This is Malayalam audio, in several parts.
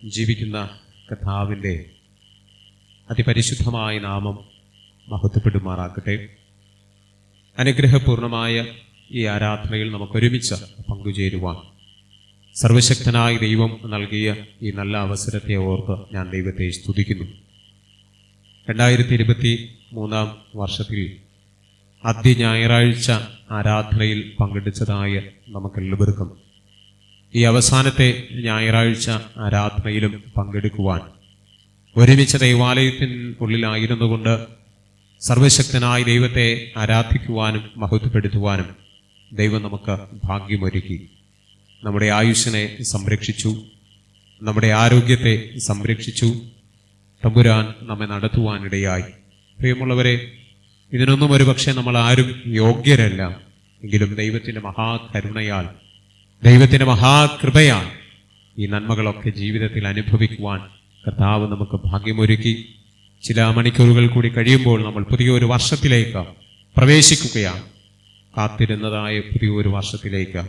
ജീവിക്കുന്ന കർത്താവിൻ്റെ അതിപരിശുദ്ധമായ നാമം മഹത്വപ്പെടുമാറാകട്ടെ. അനുഗ്രഹപൂർണമായ ഈ ആരാധനയിൽ നമുക്കൊരുമിച്ച് പങ്കുചേരുവാൻ സർവശക്തനായ ദൈവം നൽകിയ ഈ നല്ല അവസരത്തെ ഓർത്ത് ഞാൻ ദൈവത്തെ സ്തുതിക്കുന്നു. 2023 വർഷത്തിൽ ആദ്യ ഞായറാഴ്ച ആരാധനയിൽ പങ്കെടുത്തതായ നമുക്കെല്ലാവർക്കും ഈ അവസാനത്തെ ഞായറാഴ്ച ആരാധനയിലും പങ്കെടുക്കുവാൻ ഒരുമിച്ച് ദൈവാലയത്തിനുള്ളിലായിരുന്നു കൊണ്ട് സർവശക്തനായ ദൈവത്തെ ആരാധിക്കുവാനും മഹത്വപ്പെടുത്തുവാനും ദൈവം നമുക്ക് ഭാഗ്യമൊരുക്കി. നമ്മുടെ ആയുസ്സിനെ സംരക്ഷിച്ചു, നമ്മുടെ ആരോഗ്യത്തെ സംരക്ഷിച്ചു. തമ്പുരാൻ നമ്മെ നടത്തുവാനിടയായി. പ്രിയമുള്ളവരെ, ഇതിനൊന്നും ഒരുപക്ഷെ നമ്മൾ ആരും യോഗ്യരല്ല. എങ്കിലും ദൈവത്തിൻ്റെ മഹാകരുണയാൽ, ദൈവത്തിൻ്റെ മഹാകൃപയാൽ ഈ നന്മകളൊക്കെ ജീവിതത്തിൽ അനുഭവിക്കുവാൻ കർത്താവ് നമുക്ക് ഭാഗ്യമൊരുക്കി. ചില മണിക്കൂറുകൾ കൂടി കഴിയുമ്പോൾ നമ്മൾ പുതിയൊരു വർഷത്തിലേക്ക് പ്രവേശിക്കുകയാണ്. കാത്തിരുന്നതായ പുതിയൊരു വർഷത്തിലേക്ക്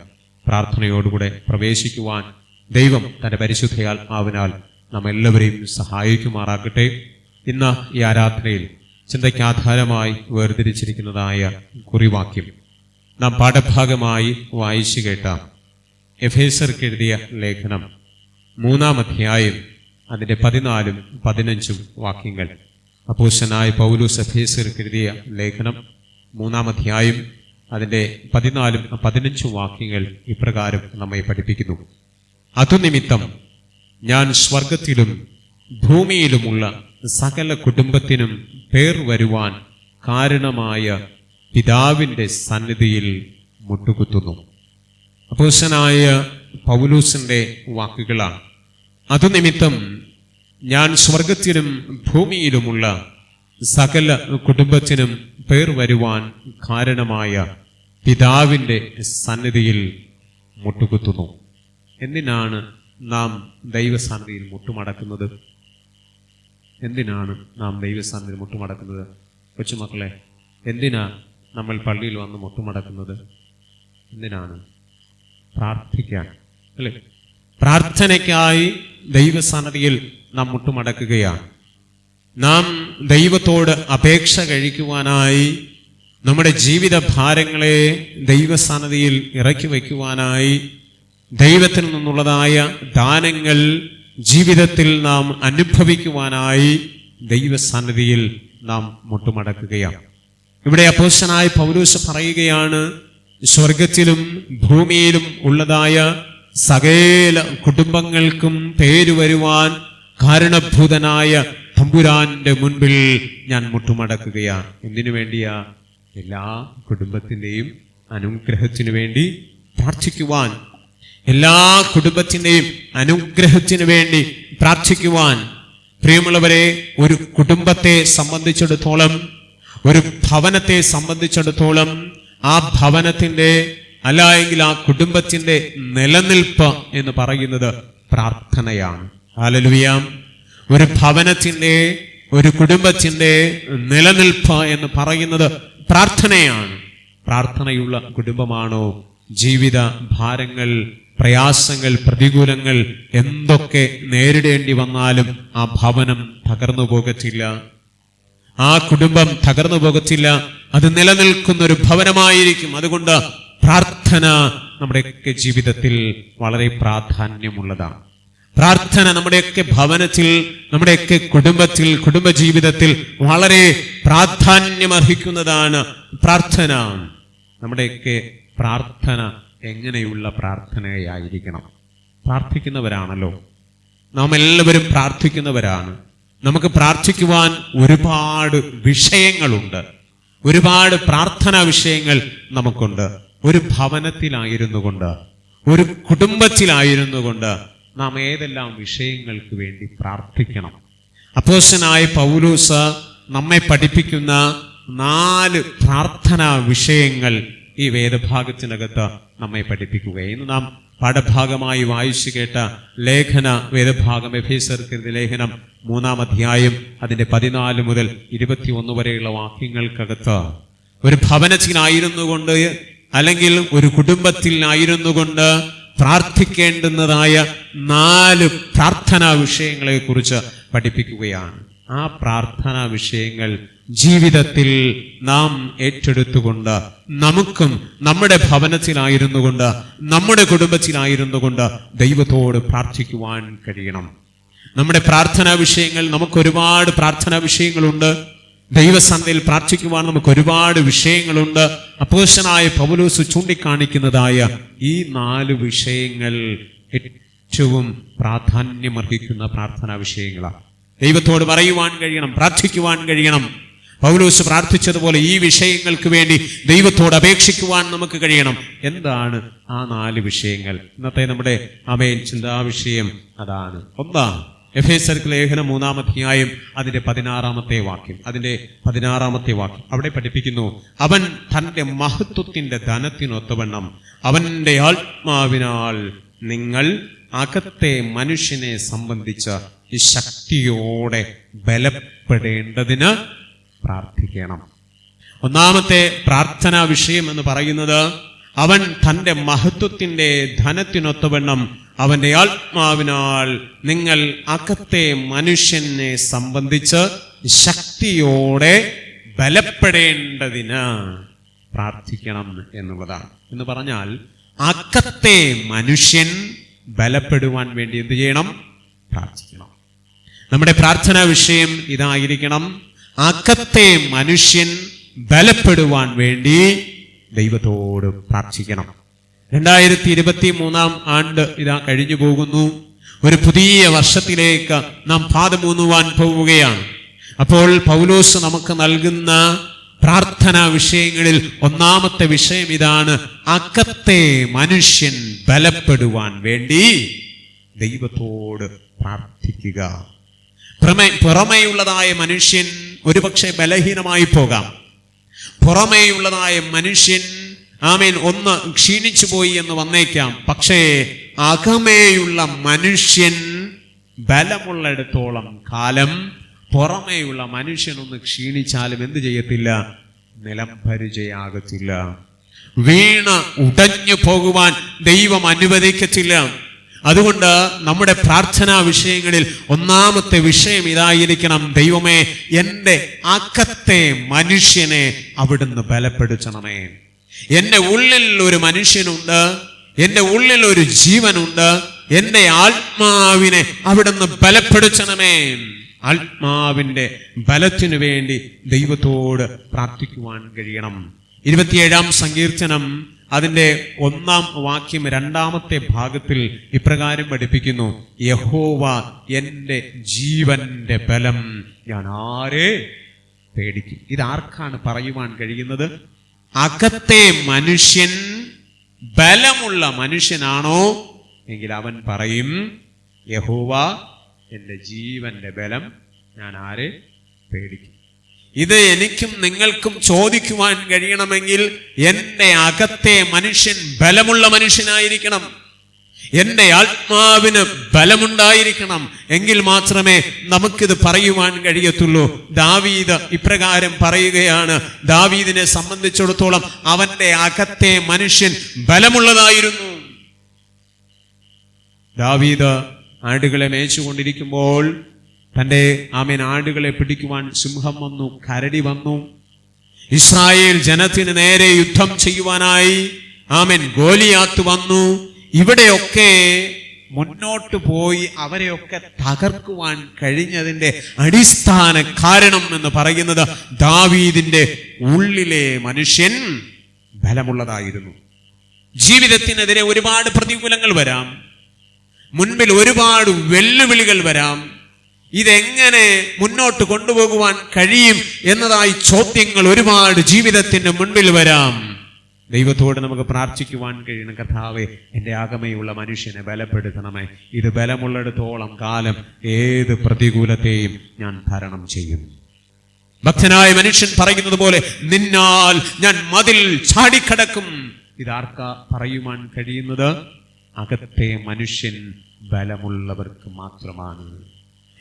പ്രാർത്ഥനയോടുകൂടെ പ്രവേശിക്കുവാൻ ദൈവം തൻ്റെ പരിശുദ്ധയാത്മാവിനാൽ നാം എല്ലാവരെയും സഹായിക്കുമാറാകട്ടെ. ഇന്ന് ഈ ആരാധനയിൽ ചിന്തയ്ക്കാധാരമായി വേർതിരിച്ചിരിക്കുന്നതായ കുറിവാക്യം നാം പാഠഭാഗമായി വായിച്ചു കേട്ട എഫേസർക്ക് എഴുതിയ ലേഖനം 3-ാം അധ്യായം അതിൻ്റെ 14-15 വാക്യങ്ങൾ. അപ്പോസ്തലനായ പൗലോസ് എഫേസർക്ക് എഴുതിയ ലേഖനം 3-ാം അധ്യായം അതിൻ്റെ 14-15 വാക്യങ്ങൾ ഇപ്രകാരം നമ്മെ പഠിപ്പിക്കുന്നു. അതുനിമിത്തം ഞാൻ സ്വർഗത്തിലും ഭൂമിയിലുമുള്ള സകല കുടുംബത്തിനും പേർ വരുവാൻ കാരണമായ പിതാവിൻ്റെ സന്നിധിയിൽ മുട്ടുകുത്തുന്നു. അപ്പോസ്തലനായ പൗലോസിൻ്റെ വാക്കുകളാണ്. അതുനിമിത്തം ഞാൻ സ്വർഗത്തിലും ഭൂമിയിലുമുള്ള സകല കുടുംബത്തിനും പേർ വരുവാൻ കാരണമായ പിതാവിൻ്റെ സന്നിധിയിൽ മുട്ടുകുത്തുന്നു. എന്തിനാണ് നാം ദൈവസന്നിധിയിൽ മുട്ടുമടക്കുന്നത്? എന്തിനാണ് നാം ദൈവസന്നിധിയിൽ മുട്ടുമടക്കുന്നത്? കൊച്ചുമക്കളെ, എന്തിനാ നമ്മൾ പള്ളിയിൽ വന്ന് മുട്ടുമടക്കുന്നത്? എന്തിനാണ്? പ്രാർത്ഥിക്കാൻ, അല്ലേ? പ്രാർത്ഥനയ്ക്കായി ദൈവസന്നിധിയിൽ നാം മുട്ടുമടക്കുകയാണ്. നാം ദൈവത്തോട് അപേക്ഷ കഴിക്കുവാനായി, നമ്മുടെ ജീവിത ഭാരങ്ങളെ ദൈവസന്നിധിയിൽ ഇറക്കി വയ്ക്കുവാനായി, ദൈവത്തിൽ നിന്നുള്ളതായ ദാനങ്ങൾ ജീവിതത്തിൽ നാം അനുഭവിക്കുവാനായി ദൈവസന്നിധിയിൽ നാം മുട്ടുമടക്കുകയാണ്. ഇവിടെ അപ്പോസ്തലനായ പൗലോസ് പറയുകയാണ്, സ്വർഗത്തിലും ഭൂമിയിലും ഉള്ളതായ സകല കുടുംബങ്ങൾക്കും പേര് വരുവാൻ കാരണഭൂതനായ തമ്പുരാന്റെ മുൻപിൽ ഞാൻ മുട്ടുമടക്കുകയാണ്. എന്തിനു വേണ്ടിയാ? എല്ലാ കുടുംബത്തിൻ്റെയും അനുഗ്രഹത്തിനു വേണ്ടി പ്രാർത്ഥിക്കുവാൻ, എല്ലാ കുടുംബത്തിൻ്റെയും അനുഗ്രഹത്തിനു വേണ്ടി പ്രാർത്ഥിക്കുവാൻ. പ്രിയമുള്ളവരെ, ഒരു കുടുംബത്തെ സംബന്ധിച്ചിടത്തോളം, ഒരു ഭവനത്തെ സംബന്ധിച്ചിടത്തോളം, ആ ഭവനത്തിൻ്റെ അല്ല എങ്കിൽ ആ കുടുംബത്തിൻ്റെ നിലനിൽപ്പ് എന്ന് പറയുന്നത് പ്രാർത്ഥനയാണ്. ഹല്ലേലൂയ. ഒരു ഭവനത്തിൻ്റെ, ഒരു കുടുംബത്തിൻ്റെ നിലനിൽപ്പ് എന്ന് പറയുന്നത് പ്രാർത്ഥനയാണ്. പ്രാർത്ഥനയുള്ള കുടുംബമാണോ ജീവിത ഭാരങ്ങൾ, പ്രയാസങ്ങൾ, പ്രതികൂലങ്ങൾ എന്തൊക്കെ നേരിടേണ്ടി വന്നാലും ആ ഭവനം തകർന്നു പോകത്തില്ല, ആ കുടുംബം തകർന്നു പോകത്തില്ല. അത് നിലനിൽക്കുന്നൊരു ഭവനമായിരിക്കും. അതുകൊണ്ട് പ്രാർത്ഥന നമ്മുടെയൊക്കെ ജീവിതത്തിൽ വളരെ പ്രാധാന്യമുള്ളതാണ്. പ്രാർത്ഥന നമ്മുടെയൊക്കെ ഭവനത്തിൽ, നമ്മുടെയൊക്കെ കുടുംബത്തിൽ, കുടുംബജീവിതത്തിൽ വളരെ പ്രാധാന്യമർഹിക്കുന്നതാണ് പ്രാർത്ഥന. നമ്മുടെയൊക്കെ പ്രാർത്ഥന എങ്ങനെയുള്ള പ്രാർത്ഥനയായിരിക്കണം? പ്രാർത്ഥിക്കുന്നവരാണല്ലോ നാം എല്ലാവരും, പ്രാർത്ഥിക്കുന്നവരാണ്. നമുക്ക് പ്രാർത്ഥിക്കുവാൻ ഒരുപാട് വിഷയങ്ങളുണ്ട്, ഒരുപാട് പ്രാർത്ഥനാ വിഷയങ്ങൾ നമുക്കുണ്ട്. ഒരു ഭവനത്തിലായിരുന്നു കൊണ്ട്, ഒരു കുടുംബത്തിലായിരുന്നു കൊണ്ട് നാം ഏതെല്ലാം വിഷയങ്ങൾക്ക് വേണ്ടി പ്രാർത്ഥിക്കണം? അപ്പോസ്തലനായ പൗലോസ് നമ്മെ പഠിപ്പിക്കുന്ന 4 പ്രാർത്ഥനാ വിഷയങ്ങൾ ഈ വേദഭാഗത്തിനകത്ത് നമ്മെ പഠിപ്പിക്കുക. ഇന്ന് നാം പാഠഭാഗമായി വായിച്ചു കേട്ട ലേഖന വേദഭാഗം എഫേസർക്ക് ലേഖനം 3-ാം അധ്യായം അതിൻ്റെ 14 മുതൽ 21 വരെയുള്ള വാക്യങ്ങൾക്കകത്ത് ഒരു ഭവനത്തിലായിരുന്നു കൊണ്ട്, അല്ലെങ്കിൽ ഒരു കുടുംബത്തിലായിരുന്നു കൊണ്ട് പ്രാർത്ഥിക്കേണ്ടുന്നതായ 4 പ്രാർത്ഥനാ വിഷയങ്ങളെ കുറിച്ച് പഠിപ്പിക്കുകയാണ്. ആ പ്രാർത്ഥനാ വിഷയങ്ങൾ ജീവിതത്തിൽ നാം ഏറ്റെടുത്തുകൊണ്ട് നമുക്കും നമ്മുടെ ഭവനത്തിലായിരുന്നു കൊണ്ട് നമ്മുടെ കുടുംബത്തിലായിരുന്നു കൊണ്ട് ദൈവത്തോട് പ്രാർത്ഥിക്കുവാൻ കഴിയണം. നമ്മുടെ പ്രാർത്ഥനാ വിഷയങ്ങൾ, നമുക്ക് ഒരുപാട് പ്രാർത്ഥനാ വിഷയങ്ങളുണ്ട്. ദൈവസന്നിധിയിൽ പ്രാർത്ഥിക്കുവാൻ നമുക്ക് ഒരുപാട് വിഷയങ്ങളുണ്ട്. അപ്പോസ്തലനായ പൗലോസ് ചൂണ്ടിക്കാണിക്കുന്നതായ ഈ 4 വിഷയങ്ങൾ ഏറ്റവും പ്രാധാന്യമർഹിക്കുന്ന പ്രാർത്ഥനാ വിഷയങ്ങളാണ്. ദൈവത്തോട് പറയുവാൻ കഴിയണം, പ്രാർത്ഥിക്കുവാൻ കഴിയണം. പൗലോസ് പ്രാർത്ഥിച്ചതുപോലെ ഈ വിഷയങ്ങൾക്ക് വേണ്ടി ദൈവത്തോട് അപേക്ഷിക്കുവാൻ നമുക്ക് കഴിയണം. എന്താണ് ആ 4 വിഷയങ്ങൾ? ഇന്നത്തെ നമ്മുടെ ചിന്താ വിഷയം അതാണ്. ഒന്നാം എഫേസ്യർക്ക് ലേഖനം 3-ാം അധ്യായം അതിന്റെ 16-ാമത്തെ വാക്യം അവിടെ പഠിപ്പിക്കുന്നു, അവൻ തന്റെ മഹത്വത്തിന്റെ ധനത്തിനൊത്തവണ്ണം അവന്റെ ആത്മാവിനാൽ നിങ്ങൾ അകത്തെ മനുഷ്യനെ സംബന്ധിച്ച ഈ ശക്തിയോടെ ബലപ്പെടേണ്ടതിന് പ്രാർത്ഥിക്കണം. ഒന്നാമത്തെ പ്രാർത്ഥനാ വിഷയം എന്ന് പറയുന്നത്, അവൻ തന്റെ മഹത്വത്തിന്റെ ധനത്തിനൊത്തവണ്ണം അവന്റെ ആത്മാവിനാൽ നിങ്ങൾ അകത്തെ മനുഷ്യനെ സംബന്ധിച്ച് ശക്തിയോടെ ബലപ്പെടേണ്ടതിന് പ്രാർത്ഥിക്കണം എന്നുള്ളതാണ്. എന്ന് പറഞ്ഞാൽ അകത്തെ മനുഷ്യൻ ബലപ്പെടുവാൻ വേണ്ടി എന്ത് ചെയ്യണം? പ്രാർത്ഥിക്കണം. നമ്മുടെ പ്രാർത്ഥനാ വിഷയം ഇതായിരിക്കണം. അകത്തെ മനുഷ്യൻ ബലപ്പെടുവാൻ വേണ്ടി ദൈവത്തോട് പ്രാർത്ഥിക്കണം. 2023 ആണ്ട് ഇതാ കഴിഞ്ഞു പോകുന്നു. ഒരു പുതിയ വർഷത്തിലേക്ക് നാം പാദമൂന്നുവാൻ പോവുകയാണ്. അപ്പോൾ പൗലോസ് നമുക്ക് നൽകുന്ന പ്രാർത്ഥനാ വിഷയങ്ങളിൽ ഒന്നാമത്തെ വിഷയം ഇതാണ്: അകത്തെ മനുഷ്യൻ ബലപ്പെടുവാൻ വേണ്ടി ദൈവത്തോട് പ്രാർത്ഥിക്കുക. പുറമേയുള്ളതായ മനുഷ്യൻ ഒരുപക്ഷെ ബലഹീനമായി പോകാം. പുറമേയുള്ളതായ മനുഷ്യൻ ഒന്ന് ക്ഷീണിച്ചു പോയി എന്ന് വന്നേക്കാം. പക്ഷേ അകമേയുള്ള മനുഷ്യൻ ബലമുള്ളിടത്തോളം കാലം പുറമേയുള്ള മനുഷ്യനൊന്ന് ക്ഷീണിച്ചാലും എന്ത് ചെയ്യത്തില്ല? നിലം പരിചയാകത്തില്ല. വീണ് ഉടഞ്ഞു പോകുവാൻ ദൈവം അനുവദിക്കത്തില്ല. അതുകൊണ്ട് നമ്മുടെ പ്രാർത്ഥനാ വിഷയങ്ങളിൽ ഒന്നാമത്തെ വിഷയം ഇതായിരിക്കണം: ദൈവമേ, എൻ്റെ അകത്തെ മനുഷ്യനെ അവിടുന്ന് ബലപ്പെടുത്തണമേ. എൻ്റെ ഉള്ളിൽ ഒരു മനുഷ്യനുണ്ട്, എൻ്റെ ഉള്ളിൽ ഒരു ജീവനുണ്ട്. എൻ്റെ ആത്മാവിനെ അവിടുന്ന് ബലപ്പെടുത്തണമേ. ആത്മാവിൻ്റെ ബലത്തിനു വേണ്ടി ദൈവത്തോട് പ്രാർത്ഥിക്കുവാൻ കഴിയണം. 27-ാം സങ്കീർത്തനം അതിന്റെ 1-ാം വാക്യം 2-ാമത്തെ ഭാഗത്തിൽ ഇപ്രകാരം പഠിപ്പിക്കുന്നു: യഹോവ എൻ്റെ ജീവന്റെ ബലം, ഞാൻ ആരെ പേടിക്കും. ഇതാർക്കാണ് പറയുവാൻ കഴിയുന്നത്? അകത്തെ മനുഷ്യൻ ബലമുള്ള മനുഷ്യനാണോ എങ്കിൽ അവൻ പറയും, യഹോവ എൻ്റെ ജീവന്റെ ബലം, ഞാൻ ആരെ പേടിക്കും. ഇത് എനിക്കും നിങ്ങൾക്കും ചോദിക്കുവാൻ കഴിയണമെങ്കിൽ എൻ്റെ അകത്തെ മനുഷ്യൻ ബലമുള്ള മനുഷ്യനായിരിക്കണം. എൻ്റെ ആത്മാവിന് ബലമുണ്ടായിരിക്കണം. എങ്കിൽ മാത്രമേ നമുക്കിത് പറയുവാൻ കഴിയത്തുള്ളൂ. ദാവീദ് ഇപ്രകാരം പറയുകയാണ്. ദാവീദിനെ സംബന്ധിച്ചിടത്തോളം അവന്റെ അകത്തെ മനുഷ്യൻ ബലമുള്ളതായിരുന്നു. ദാവീദ് ആടുകളെ മേച്ചുകൊണ്ടിരിക്കുമ്പോൾ തൻ്റെ ആടുകളെ പിടിക്കുവാൻ സിംഹം വന്നു, കരടി വന്നു. ഇസ്രായേൽ ജനത്തിന് നേരെ യുദ്ധം ചെയ്യുവാനായി ഗോലിയാത്ത് വന്നു. ഇവിടെയൊക്കെ മുന്നോട്ട് പോയി അവരെയൊക്കെ തകർക്കുവാൻ കഴിഞ്ഞതിന്റെ അടിസ്ഥാന കാരണം എന്ന് പറയുന്നത് ദാവീദിന്റെ ഉള്ളിലെ മനുഷ്യൻ ബലമുള്ളതായിരുന്നു. ജീവിതത്തിനെതിരെ ഒരുപാട് പ്രതികൂലങ്ങൾ വരാം, മുൻപിൽ ഒരുപാട് വെല്ലുവിളികൾ വരാം. ഇതെങ്ങനെ മുന്നോട്ട് കൊണ്ടുപോകുവാൻ കഴിയും എന്നതായി ചോദ്യങ്ങൾ ഒരുപാട് ജീവിതത്തിന്റെ മുൻപിൽ വരാം. ദൈവത്തോട് നമുക്ക് പ്രാർത്ഥിക്കുവാൻ കഴിയണം: കർത്താവേ, എൻ്റെ അകമയുള്ള മനുഷ്യനെ ബലപ്പെടുത്തണമേ. ഇത് ബലമുള്ളിടത്തോളം കാലം ഏത് പ്രതികൂലത്തെയും ഞാൻ തരണം ചെയ്യും. ഭക്തനായ മനുഷ്യൻ പറയുന്നത് പോലെ, നിന്നാൽ ഞാൻ മതിൽ ചാടിക്കടക്കും. ഇതാർക്കാ പറയുവാൻ കഴിയുന്നത്? അകത്തെ മനുഷ്യൻ ബലമുള്ളവർക്ക് മാത്രമാണ്.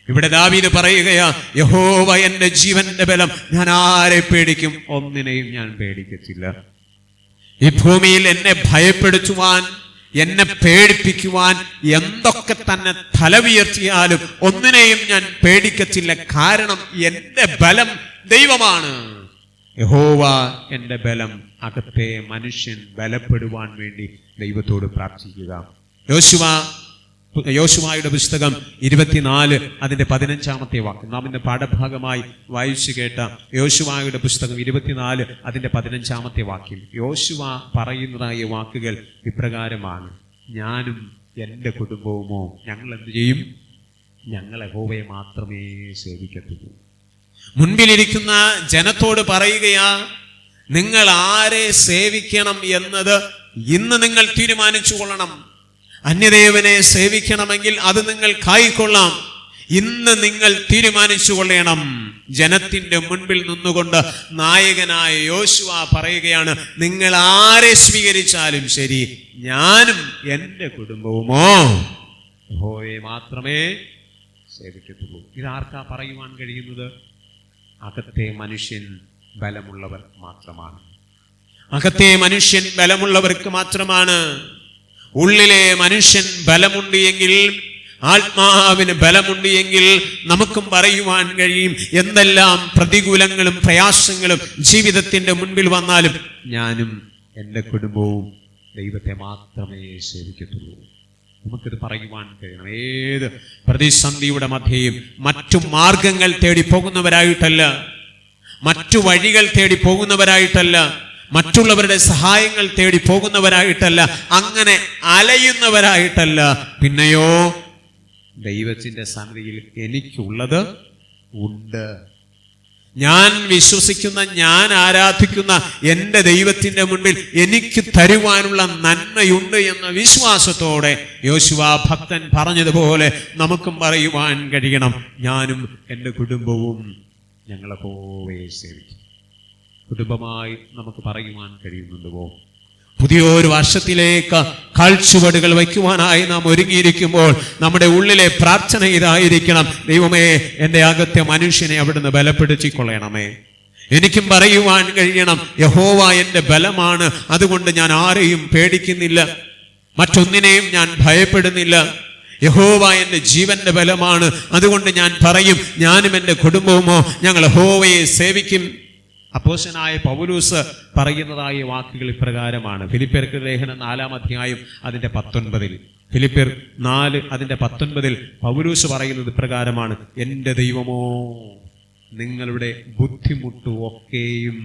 ഇവിടെ ദാവീദ് പറയുകയാ, യഹോവ എൻ്റെ ജീവന്റെ ബലം, ഞാൻ ആരെ പേടിക്കും? ഒന്നിനെയും ഞാൻ പേടിക്കത്തില്ല. ഈ ഭൂമിയിൽ എന്നെ ഭയപ്പെടുത്തുവാൻ, എന്നെ പേടിപ്പിക്കുവാൻ എന്തൊക്കെ തന്നെ തലവിയർത്തിയാലും ഒന്നിനെയും ഞാൻ പേടിക്കത്തില്ല. കാരണം എന്റെ ബലം ദൈവമാണ്. യഹോവ എന്റെ ബലം. അകത്തെ മനുഷ്യൻ ബലപ്പെടുവാൻ വേണ്ടി ദൈവത്തോട് പ്രാർത്ഥിക്കുക. യോശുവയുടെ പുസ്തകം 24 അതിന്റെ 15 വാക്യം നാം ഇന്ന് പാഠഭാഗമായി വായിച്ചു കേട്ട യോശുവയുടെ പുസ്തകം 24 അതിന്റെ 15 വാക്യം. യോശുവ പറയുന്നതായ വാക്കുകൾ ഇപ്രകാരമാണ്: ഞാനും എൻ്റെ കുടുംബവുമോ ഞങ്ങൾ എന്ത് ചെയ്യും? ഞങ്ങൾ യഹോവയെ മാത്രമേ സേവിക്കത്തുള്ളൂ. മുൻപിലിരിക്കുന്ന ജനത്തോട് പറയുകയാ, നിങ്ങൾ ആരെ സേവിക്കണം എന്നത് ഇന്ന് നിങ്ങൾ തീരുമാനിച്ചു കൊള്ളണം. അന്യദേവനെ സേവിക്കണമെങ്കിൽ അത് നിങ്ങൾ കായിക്കൊള്ളാം. ഇന്ന് നിങ്ങൾ തീരുമാനിച്ചു കൊള്ളണം. ജനത്തിന്റെ മുൻപിൽ നിന്നുകൊണ്ട് നായകനായ യോശുവ പറയുകയാണ്, നിങ്ങൾ ആരെ സ്വീകരിച്ചാലും ശരി, ഞാനും എൻ്റെ കുടുംബവുമോ യഹോവയെ മാത്രമേ സേവിക്കത്തുള്ളൂ. ഇതാർക്കാ പറയുവാൻ കഴിയുന്നത്? അകത്തെ മനുഷ്യൻ ബലമുള്ളവർ മാത്രമാണ്. അകത്തെ മനുഷ്യൻ ബലമുള്ളവർക്ക് മാത്രമാണ്. ഉള്ളിലെ മനുഷ്യൻ ബലമുണ്ട് എങ്കിൽ, ആത്മാവിന് ബലമുണ്ട് എങ്കിൽ നമുക്കും പറയുവാൻ കഴിയും, എന്തെല്ലാം പ്രതികൂലങ്ങളും പ്രയാസങ്ങളും ജീവിതത്തിന്റെ മുൻപിൽ വന്നാലും ഞാനും എൻ്റെ കുടുംബവും ദൈവത്തെ മാത്രമേ സേവിക്കത്തുള്ളൂ. നമുക്കിത് പറയുവാൻ കഴിയണം. ഏത് പ്രതിസന്ധിയുടെ മധ്യയും മറ്റു മാർഗങ്ങൾ തേടി പോകുന്നവരായിട്ടല്ല, മറ്റു വഴികൾ തേടി പോകുന്നവരായിട്ടല്ല, മറ്റുള്ളവരുടെ സഹായങ്ങൾ തേടി പോകുന്നവരായിട്ടല്ല, അങ്ങനെ അലയുന്നവരായിട്ടല്ല. പിന്നെയോ ദൈവത്തിന്റെ സന്നിധിയിൽ എനിക്കുള്ളത് ഉണ്ട്. ഞാൻ വിശ്വസിക്കുന്ന, ഞാൻ ആരാധിക്കുന്ന എൻ്റെ ദൈവത്തിന്റെ മുൻപിൽ എനിക്ക് തരുവാനുള്ള നന്മയുണ്ട് എന്ന വിശ്വാസത്തോടെ യോശുവ ഭക്തൻ പറഞ്ഞതുപോലെ നമുക്കും പറയുവാൻ കഴിയണം, ഞാനും എൻ്റെ കുടുംബവും ഞങ്ങളെ യഹോവയെ സേവിക്കും. കുടുംബമായി നമുക്ക് പറയുവാൻ കഴിയുന്നുണ്ടോ? പുതിയൊരു വർഷത്തിലേക്ക് കാൽച്ചുവടുകൾ വയ്ക്കുവാനായി നാം ഒരുങ്ങിയിരിക്കുമ്പോൾ നമ്മുടെ ഉള്ളിലെ പ്രാർത്ഥന ഇതായിരിക്കണം: ദൈവമേ, എൻ്റെ അകത്തെ മനുഷ്യനെ അവിടുന്ന് ബലപ്പെടുത്തിക്കൊള്ളണമേ. എനിക്കും പറയുവാൻ കഴിയണം, യഹോവ എൻ്റെ ബലമാണ്, അതുകൊണ്ട് ഞാൻ ആരെയും പേടിക്കുന്നില്ല, മറ്റൊന്നിനെയും ഞാൻ ഭയപ്പെടുന്നില്ല. യഹോവ എൻ്റെ ജീവന്റെ ബലമാണ്, അതുകൊണ്ട് ഞാൻ പറയും, ഞാനും എൻ്റെ കുടുംബവുമോ ഞങ്ങൾ യഹോവയെ സേവിക്കും. അപ്പോസ്തലനായ പൗലോസ് പറയുന്നതായ വാക്കുകൾ ഇപ്രകാരമാണ്. ഫിലിപ്പിയർക്ക് ലേഖനം 4 അധ്യായം അതിന്റെ 19. ഫിലിപ്പിയർ 4 അതിന്റെ 19 പൗലോസ് പറയുന്നത് ഇപ്രകാരമാണ്: എൻ്റെ ദൈവമോ നിങ്ങളുടെ ബുദ്ധിമുട്ട് ഒക്കെയും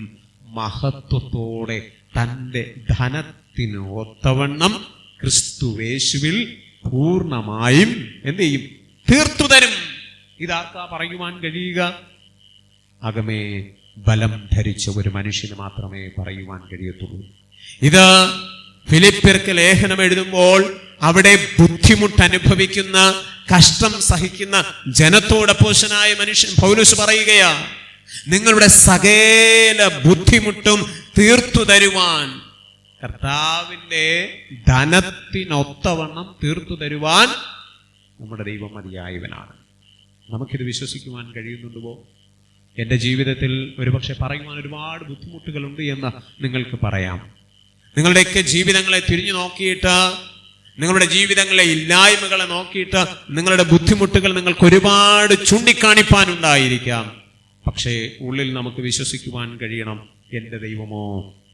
മഹത്വത്തോടെ തൻ്റെ ധനത്തിന് ഒത്തവണ്ണം ക്രിസ്തുവേശുവിൽ പൂർണ്ണമായും എന്ത് ചെയ്യും? തീർത്തു തരും. ഇതാർക്കാ പറയുവാൻ കഴിയുക? അകമേ ബലം ധരിച്ച ഒരു മനുഷ്യന് മാത്രമേ പറയുവാൻ കഴിയത്തുള്ളൂ. ഇത് ഫിലിപ്പിയർക്ക് ലേഖനം എഴുതുമ്പോൾ അവിടെ ബുദ്ധിമുട്ട് അനുഭവിക്കുന്ന, കഷ്ടം സഹിക്കുന്ന ജനത്തോട് അപ്പോസ്തലനായ മനുഷ്യൻ പൗലോസ് പറയുകയാ, നിങ്ങളുടെ സകല ബുദ്ധിമുട്ടും തീർത്തു തരുവാൻ, കർത്താവിന്റെ ധനത്തിനൊത്തവണ്ണം തീർത്തു തരുവാൻ നമ്മുടെ ദൈവം മതിയായവനാണ്. നമുക്കിത് വിശ്വസിക്കുവാൻ കഴിയുന്നുണ്ടോ? എൻ്റെ ജീവിതത്തിൽ ഒരുപക്ഷെ പറയുവാൻ ഒരുപാട് ബുദ്ധിമുട്ടുകളുണ്ട് എന്ന് നിങ്ങൾക്ക് പറയാം. നിങ്ങളുടെയൊക്കെ ജീവിതങ്ങളെ തിരിഞ്ഞു നോക്കിയിട്ട്, നിങ്ങളുടെ ജീവിതങ്ങളിലെ ഇല്ലായ്മകളെ നോക്കിയിട്ട് നിങ്ങളുടെ ബുദ്ധിമുട്ടുകൾ നിങ്ങൾക്ക് ഒരുപാട് ചൂണ്ടിക്കാണിപ്പാനുണ്ടായിരിക്കാം. പക്ഷേ ഉള്ളിൽ നമുക്ക് വിശ്വസിക്കുവാൻ കഴിയണം, എൻ്റെ ദൈവമോ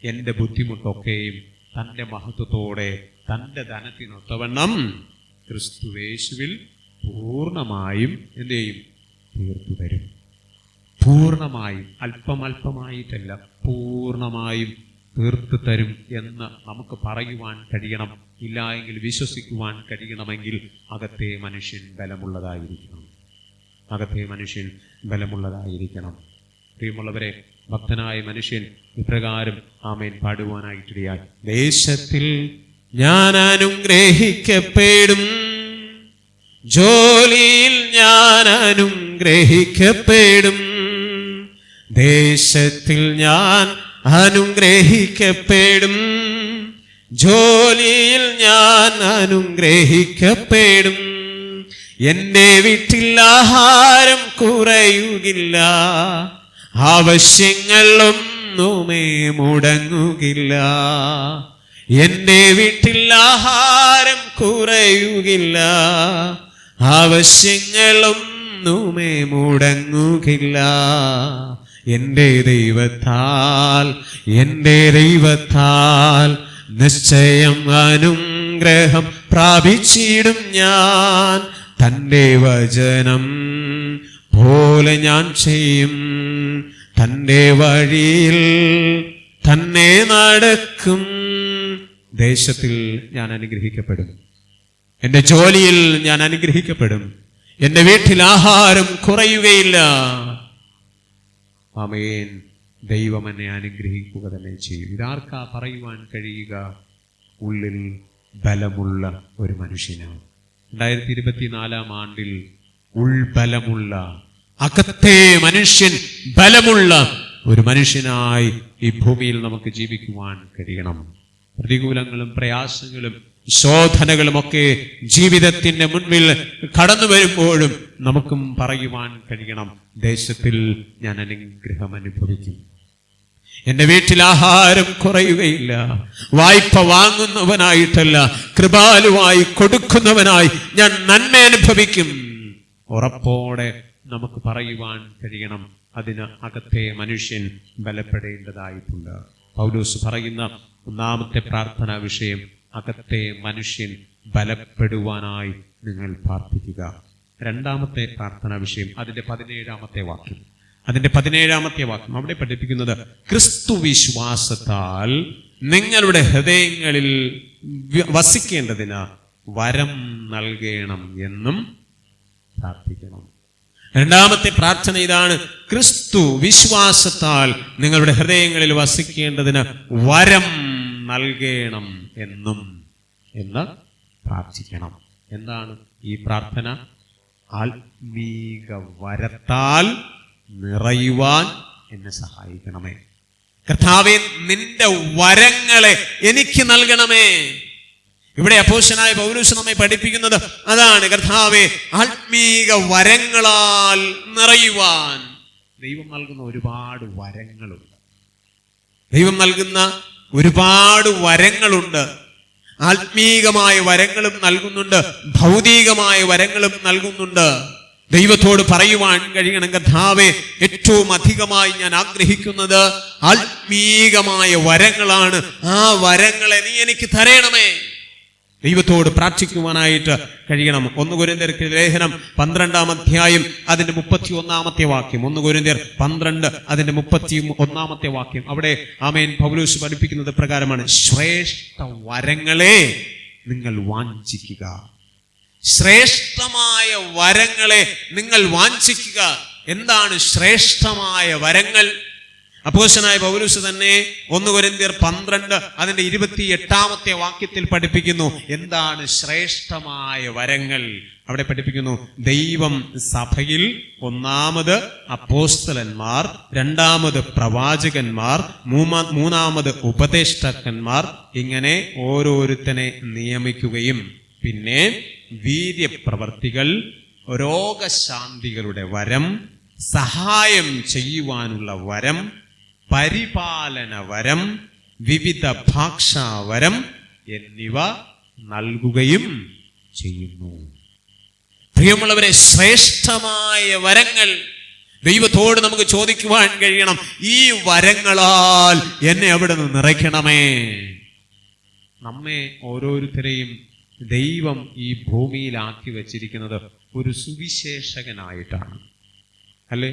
എൻ്റെ ബുദ്ധിമുട്ടൊക്കെയും തൻ്റെ മഹത്വത്തോടെ തൻ്റെ ധനത്തിനൊത്തവണ്ണം ക്രിസ്തുവേശുവിൽ പൂർണ്ണമായും എന്ത് ചെയ്യും? തീർത്തു തരും. പൂർണ്ണമായും, അല്പമായിട്ടല്ല, പൂർണ്ണമായും തീർത്തു തരും എന്ന് നമുക്ക് പറയുവാൻ കഴിയണം. ഇല്ല എങ്കിൽ വിശ്വസിക്കുവാൻ കഴിയണമെങ്കിൽ അകത്തെ മനുഷ്യൻ ബലമുള്ളതായിരിക്കണം. അകത്തെ മനുഷ്യൻ ബലമുള്ളതായിരിക്കണം. പ്രിയമുള്ളവരെ, ഭക്തനായ മനുഷ്യൻ ഇപ്രകാരം ആമേൻ പാടുവാനായിട്ടിടയായി: ദേശത്തിൽ ഞാൻ അനുഗ്രഹിക്കപ്പെടും, ജോലിയിൽ ഞാൻ അനുഗ്രഹിക്കപ്പെടും, ദേശത്തിൽ ഞാൻ അനുഗ്രഹിക്കപ്പെടും, ജോലിയിൽ ഞാൻ അനുഗ്രഹിക്കപ്പെടും, എൻ്റെ വീട്ടിൽ ആഹാരം കുറയുകില്ല, ആവശ്യങ്ങളൊന്നുമേ മുടങ്ങുകില്ല, എന്റെ വീട്ടിൽ ആഹാരം കുറയുകില്ല, ആവശ്യങ്ങളൊന്നുമേ മുടങ്ങുകില്ല. എന്റെ ദൈവത്താൽ നിശ്ചയം അനുഗ്രഹം പ്രാപിച്ചിടും ഞാൻ. തന്റെ വചനം പോലെ ഞാൻ ചെയ്യും, തന്റെ വഴിയിൽ തന്നെ നടക്കും. ദേശത്തിൽ ഞാൻ അനുഗ്രഹിക്കപ്പെടും, എന്റെ ജോലിയിൽ ഞാൻ അനുഗ്രഹിക്കപ്പെടും, എന്റെ വീട്ടിൽ ആഹാരം കുറയുകയില്ല. ആമേൻ. ദൈവം എന്നെ അനുഗ്രഹിക്കുക തന്നെ ചെയ്യും. ഇതാർക്കാ പറയുവാൻ കഴിയുക? ഉള്ളിൽ ബലമുള്ള ഒരു മനുഷ്യനാണ്. 2024 ആണ്ടിൽ ഉൾബലമുള്ള, അകത്തെ മനുഷ്യൻ ബലമുള്ള ഒരു മനുഷ്യനായി ഈ ഭൂമിയിൽ നമുക്ക് ജീവിക്കുവാൻ കഴിയണം. പ്രതികൂലങ്ങളും പ്രയാസങ്ങളും ശോധനകളും ഒക്കെ ജീവിതത്തിന്റെ മുൻപിൽ കടന്നു വരുമ്പോഴും നമുക്കും പറയുവാൻ കഴിയണം, ദേശത്തിൽ ഞാൻ അനുഗ്രഹം അനുഭവിക്കും, എന്റെ വീട്ടിൽ ആഹാരം കുറയുകയില്ല. വായ്പ വാങ്ങുന്നവനായിട്ടല്ല, കൃപാലുവായി കൊടുക്കുന്നവനായി ഞാൻ നന്മ അനുഭവിക്കും. ഉറപ്പോടെ നമുക്ക് പറയുവാൻ കഴിയണം. അതിന് അകത്തെ മനുഷ്യൻ ബലപ്പെടേണ്ടതായിട്ടുണ്ട്. പൗലോസ് പറയുന്ന ഒന്നാമത്തെ പ്രാർത്ഥനാ വിഷയം, അകത്തെ മനുഷ്യൻ ബലപ്പെടുവാനായി നിങ്ങൾ പ്രാർത്ഥിക്കുക. രണ്ടാമത്തെ പ്രാർത്ഥനാ വിഷയം അതിന്റെ 17-ാമത്തെ വാക്യം. അവിടെ പഠിപ്പിക്കുന്നത്, ക്രിസ്തു വിശ്വാസത്താൽ നിങ്ങളുടെ ഹൃദയങ്ങളിൽ വസിക്കേണ്ടതിന് വരം നൽകണം എന്നും പ്രാർത്ഥിക്കണം. രണ്ടാമത്തെ പ്രാർത്ഥന ഇതാണ്, ക്രിസ്തു വിശ്വാസത്താൽ നിങ്ങളുടെ ഹൃദയങ്ങളിൽ വസിക്കേണ്ടതിന് വരം നൽകണം എന്ന് പ്രാർത്ഥിക്കണം. എന്താണ് ഈ പ്രാർത്ഥന? ആത്മീക വരത്താൽ നിറയുവാൻ എന്നെ സഹായിക്കണമേ. കർത്താവേ, നിന്റെ വരങ്ങളെ എനിക്ക് നൽകണമേ. ഇവിടെ അപ്പോസ്തലനായ പൗലോസ് നമ്മെ പഠിപ്പിക്കുന്നത് അതാണ്. കർത്താവേ, ആത്മീക വരങ്ങളാൽ നിറയുവാൻ. ദൈവം നൽകുന്ന ഒരുപാട് വരങ്ങളുണ്ട്. ആത്മീകമായ വരങ്ങളും നൽകുന്നുണ്ട്, ഭൗതികമായ വരങ്ങളും നൽകുന്നുണ്ട്. ദൈവത്തോട് പറയുവാൻ കഴിയണം, കർത്താവേ, ഏറ്റവും അധികമായി ഞാൻ ആഗ്രഹിക്കുന്നത് ആത്മീകമായ വരങ്ങളാണ്. ആ വരങ്ങളെ നീ എനിക്ക് തരണമേ. ദൈവത്തോട് പ്രാർത്ഥിക്കുവാനായിട്ട് കഴിയണം. 1 കൊരിന്ത്യർക്ക് ലേഖനം 12-ാം അധ്യായം അതിന്റെ 31-ാമത്തെ വാക്യം. 1 കൊരിന്ത്യർ 12 അതിന്റെ 31-ാമത്തെ വാക്യം. അവിടെ ആമേൻ പൗലോസ് പഠിപ്പിക്കുന്നത് പ്രകാരമാണ്, ശ്രേഷ്ഠ വരങ്ങളെ നിങ്ങൾ വാഞ്ചിക്കുക. ശ്രേഷ്ഠമായ വരങ്ങളെ നിങ്ങൾ വാഞ്ചിക്കുക. എന്താണ് ശ്രേഷ്ഠമായ വരങ്ങൾ? അപ്പോസ്തലനായ പൗലോസ് തന്നെ 1 കൊരിന്ത്യർ 12 അതിന്റെ 28-ാമത്തെ വാക്യത്തിൽ പഠിപ്പിക്കുന്നു എന്താണ് ശ്രേഷ്ഠമായ വരങ്ങൾ. അവിടെ പഠിപ്പിക്കുന്നു, ദൈവം സഭയിൽ ഒന്നാമത് അപ്പോസ്തലന്മാർ, രണ്ടാമത് പ്രവാചകന്മാർ, മൂന്നാമത് ഉപദേഷ്ടാക്കന്മാർ, ഇങ്ങനെ ഓരോരുത്തനെ നിയമിക്കുകയും പിന്നെ വീര്യപ്രവർത്തികൾ, രോഗശാന്തികളുടെ വരം, സഹായം ചെയ്യുവാനുള്ള വരം, പരിപാലന വരം, വിവിധ ഭാഷാവരം എന്നിവ നൽകുകയും ചെയ്യുന്നു. പ്രിയമുള്ളവരെ, ശ്രേഷ്ഠമായ വരങ്ങൾ ദൈവത്തോട് നമുക്ക് ചോദിക്കുവാൻ കഴിയണം. ഈ വരങ്ങളാൽ എന്നെ അവിടെ നിന്ന് നിറയ്ക്കണമേ. നമ്മെ ഓരോരുത്തരെയും ദൈവം ഈ ഭൂമിയിലാക്കി വച്ചിരിക്കുന്നത് ഒരു സുവിശേഷകനായിട്ടാണ്, അല്ലേ?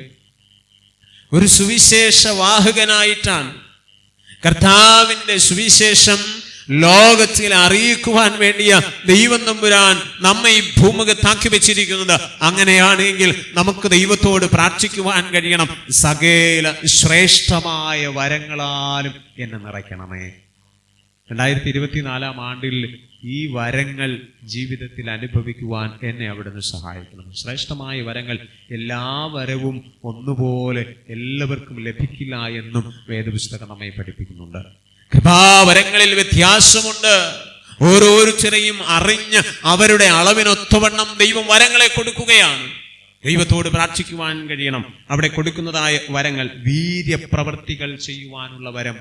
ഒരു സുവിശേഷവാഹകനായിട്ടാണ്. കർത്താവിന്റെ സുവിശേഷം ലോകത്തിൽ അറിയിക്കുവാൻ വേണ്ടിയ ദൈവം തമ്പുരാൻ നമ്മെ ഈ ഭൂമുഖത്താക്കി വെച്ചിരിക്കുന്നത്. അങ്ങനെയാണെങ്കിൽ നമുക്ക് ദൈവത്തോട് പ്രാർത്ഥിക്കുവാൻ കഴിയണം, സകല ശ്രേഷ്ഠമായ വരങ്ങളാലും എന്നെ നിറയ്ക്കണമേ. 2024 ആണ്ടിൽ ഈ വരങ്ങൾ ജീവിതത്തിൽ അനുഭവിക്കുവാൻ എന്നെ അവിടുന്ന് സഹായിക്കണം. ശ്രേഷ്ഠമായ വരങ്ങൾ, എല്ലാ വരവും ഒന്നുപോലെ എല്ലാവർക്കും ലഭിക്കില്ല എന്നും വേദപുസ്തകം നമ്മെ പഠിപ്പിക്കുന്നുണ്ട്. കൃപാവരങ്ങളിൽ വ്യത്യാസമുണ്ട്. ഓരോരുത്തരെയും അറിഞ്ഞ് അവരുടെ അളവിനൊത്തവണ്ണം ദൈവം വരങ്ങളെ കൊടുക്കുകയാണ്. ദൈവത്തോട് പ്രാർത്ഥിക്കുവാൻ കഴിയണം. അവിടെ കൊടുക്കുന്നതായ വരങ്ങൾ, വീര്യപ്രവർത്തികൾ ചെയ്യുവാനുള്ള വരം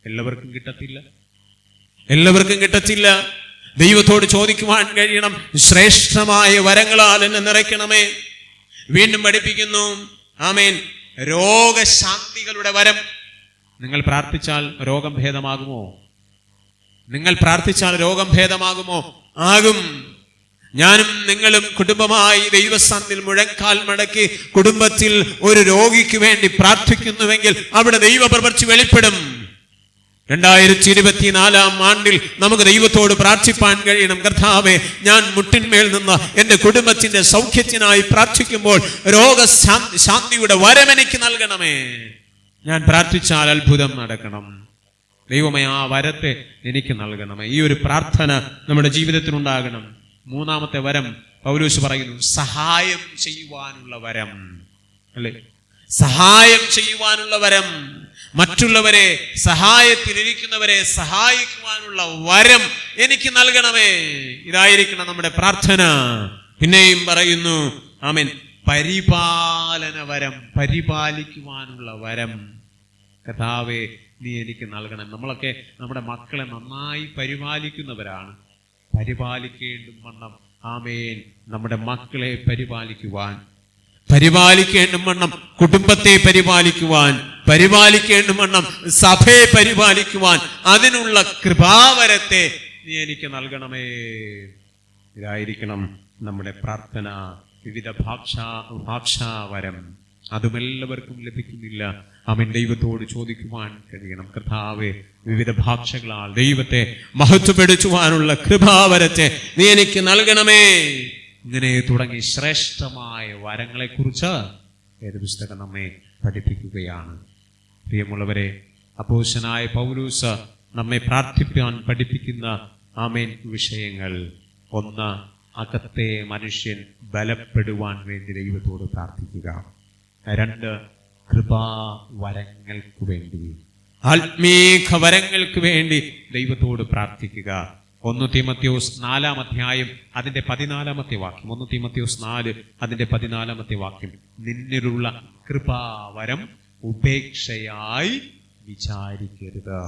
എല്ലാവർക്കും കിട്ടത്തില്ല. എല്ലാവർക്കും കിട്ടത്തില്ല. ദൈവത്തോട് ചോദിക്കുവാൻ കഴിയണം, ശ്രേഷ്ഠമായ വരങ്ങളാൽ എന്നെ നിറയ്ക്കണമേ. വീണ്ടും പഠിപ്പിക്കുന്നു, ആമേൻ, രോഗശാന്തികളുടെ വരം. നിങ്ങൾ പ്രാർത്ഥിച്ചാൽ രോഗം ഭേദമാകുമോ? നിങ്ങൾ പ്രാർത്ഥിച്ചാൽ രോഗം ഭേദമാകുമോ? ആകും. ഞാനും നിങ്ങളും കുടുംബമായി ദൈവസന്നിധിയിൽ മുഴങ്കാൽ മടക്കി കുടുംബത്തിൽ ഒരു രോഗിക്ക് വേണ്ടി പ്രാർത്ഥിക്കുന്നുവെങ്കിൽ അവിടെ ദൈവപ്രവൃത്തി വെളിപ്പെടും. 2024 ആണ്ടിൽ നമുക്ക് ദൈവത്തോട് പ്രാർത്ഥിപ്പാൻ കഴിയണം, കർത്താവേ, ഞാൻ മുട്ടിന്മേൽ നിന്ന് എൻ്റെ കുടുംബത്തിന്റെ സൗഖ്യത്തിനായി പ്രാർത്ഥിക്കുമ്പോൾ രോഗശാന്തിയുടെ വരം എനിക്ക് നൽകണമേ. ഞാൻ പ്രാർത്ഥിച്ചാൽ അത്ഭുതം നടക്കണം. ദൈവമേ, ആ വരത്തെ എനിക്ക് നൽകണമേ. ഈ ഒരു പ്രാർത്ഥന നമ്മുടെ ജീവിതത്തിൽ ഉണ്ടാകണം. മൂന്നാമത്തെ വരം പൗലോസ് പറയുന്നു, സഹായം ചെയ്യുവാനുള്ള വരം. അല്ലേ? സഹായം ചെയ്യുവാനുള്ള വരം. മറ്റുള്ളവരെ, സഹായത്തിലിരിക്കുന്നവരെ സഹായിക്കുവാനുള്ള വരം എനിക്ക് നൽകണമേ. ഇതായിരിക്കണം നമ്മുടെ പ്രാർത്ഥന. പിന്നെയും പറയുന്നു, ആമേൻ, പരിപാലന വരം, പരിപാലിക്കുവാനുള്ള വരം. കർത്താവേ, നീ എനിക്ക് നൽകണം. നമ്മളൊക്കെ നമ്മുടെ മക്കളെ നന്നായി പരിപാലിക്കുന്നവരാണ്. പരിപാലിക്കേണ്ടും വണ്ണം, ആമേൻ, നമ്മുടെ മക്കളെ പരിപാലിക്കുവാൻ, പരിപാലിക്കേണ്ടും വണ്ണം കുടുംബത്തെ പരിപാലിക്കുവാൻ, പരിപാലിക്കേണ്ടും വണ്ണം സഭയെ പരിപാലിക്കുവാൻ, അതിനുള്ള കൃപാവരത്തെ നീ എനിക്ക് നൽകണമേ. ഇതായിരിക്കണം നമ്മുടെ പ്രാർത്ഥന. വിവിധ ഭാഷാവരം, അതും എല്ലാവർക്കും ലഭിക്കുന്നില്ല. അവൻ ദൈവത്തോട് ചോദിക്കുവാൻ കഴിയണം, കർത്താവേ, വിവിധ ഭാഷകളാൽ ദൈവത്തെ മഹത്വപ്പെടുത്തുവാനുള്ള കൃപാവരത്തെ നീ എനിക്ക് നൽകണമേ. ഇങ്ങനെ തുടങ്ങി ശ്രേഷ്ഠമായ വരങ്ങളെ കുറിച്ച് വേദപുസ്തകം നമ്മെ പഠിപ്പിക്കുകയാണ്. പ്രിയമുള്ളവരെ, അപ്പോസ്തലനായ പൗലോസ് നമ്മെ പ്രാർത്ഥിപ്പാൻ പഠിപ്പിക്കുന്ന ആമേൻ വിഷയങ്ങൾ: 1, അകത്തെ മനുഷ്യൻ ബലപ്പെടുവാൻ വേണ്ടി ദൈവത്തോട് പ്രാർത്ഥിക്കുക. 2, കൃപാവരങ്ങൾക്ക് വേണ്ടി, ആത്മീക വരങ്ങൾക്ക് വേണ്ടി ദൈവത്തോട് പ്രാർത്ഥിക്കുക. 1 തീമോഥെയോസ് 4 അധ്യായം അതിന്റെ 14 വാക്യം. 1 തീമോഥെയോസ് 4 അതിന്റെ 14 വാക്യം: നിന്നിലുള്ള കൃപാവരം ഉപേക്ഷയായി വിചാരിക്കരുത്.